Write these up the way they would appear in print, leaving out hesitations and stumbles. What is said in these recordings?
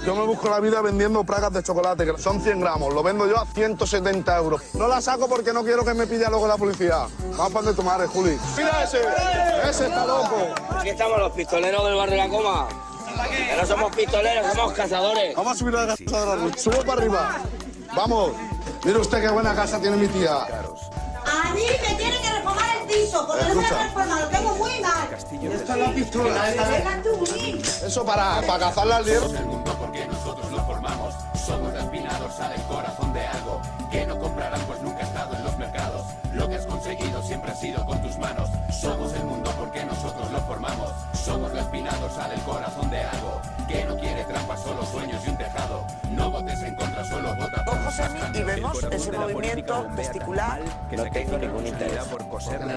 Yo me busco la vida vendiendo plagas de chocolate, que son 100 gramos. Lo vendo yo a 170 euros. No la saco porque no quiero que me pille luego la policía. Vamos para donde tu madre, Juli. ¡Mira ese! ¡Ese está loco! Aquí estamos los pistoleros del bar de la Coma. Que no somos pistoleros, somos cazadores. Vamos a subir a la casa de la Ruth. Sube para arriba. Vamos. Mire usted qué buena casa tiene mi tía. A mí me tiene que reformar el piso, porque no me lo han reformado, lo tengo muy mal. Esta es la pistola. Eso para cazar las liebres. Somos el mundo porque nosotros lo formamos. Somos la espina dorsal, el corazón de algo que no comprarán pues nunca ha estado en los mercados. Lo que has conseguido siempre ha sido con tus manos. Somos el mundo porque nosotros lo formamos. Somos la espina dorsal, el corazón de algo que no quiere trampas, solo sueños y un tejado. No votes en contra, solo vota por Ojos a mí y vemos ese movimiento testicular. Que no tengo ningún interés. Por coser un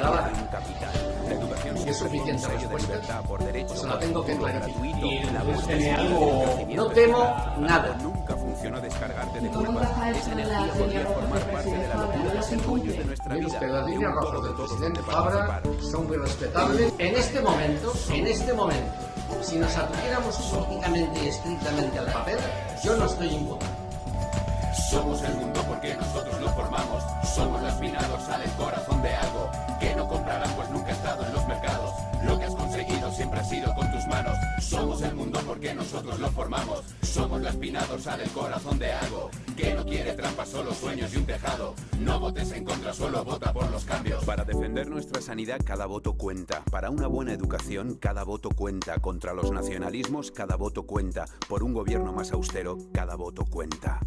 capital. La educación Si es suficiente respuesta, por derecho, pues la tengo que clarificar. No temo nada. Nunca funcionó descargarte de culpas. Esa energía podría formar parte de la locura de los empeños de nuestra Mire vida. usted, las líneas Un rojas todo del de todos presidente donde Fabra participar. son muy respetables. En este momento, si nos atuviéramos políticamente y estrictamente al papel, yo no estoy imputado. Somos el mundo porque nosotros lo formamos. Somos la espina dorsal, el corazón de algo que no comprarán pues nunca ha estado en los mercados. Lo que has conseguido siempre ha sido con tus manos. Somos el mundo porque nosotros lo formamos. Somos la espina dorsal, el corazón de algo que no quiere trampas, solo sueños y un tejado. No votes en contra, solo vota por los cambios. Para defender nuestra sanidad, cada voto cuenta. Para una buena educación, cada voto cuenta. Contra los nacionalismos, cada voto cuenta. Por un gobierno más austero, cada voto cuenta.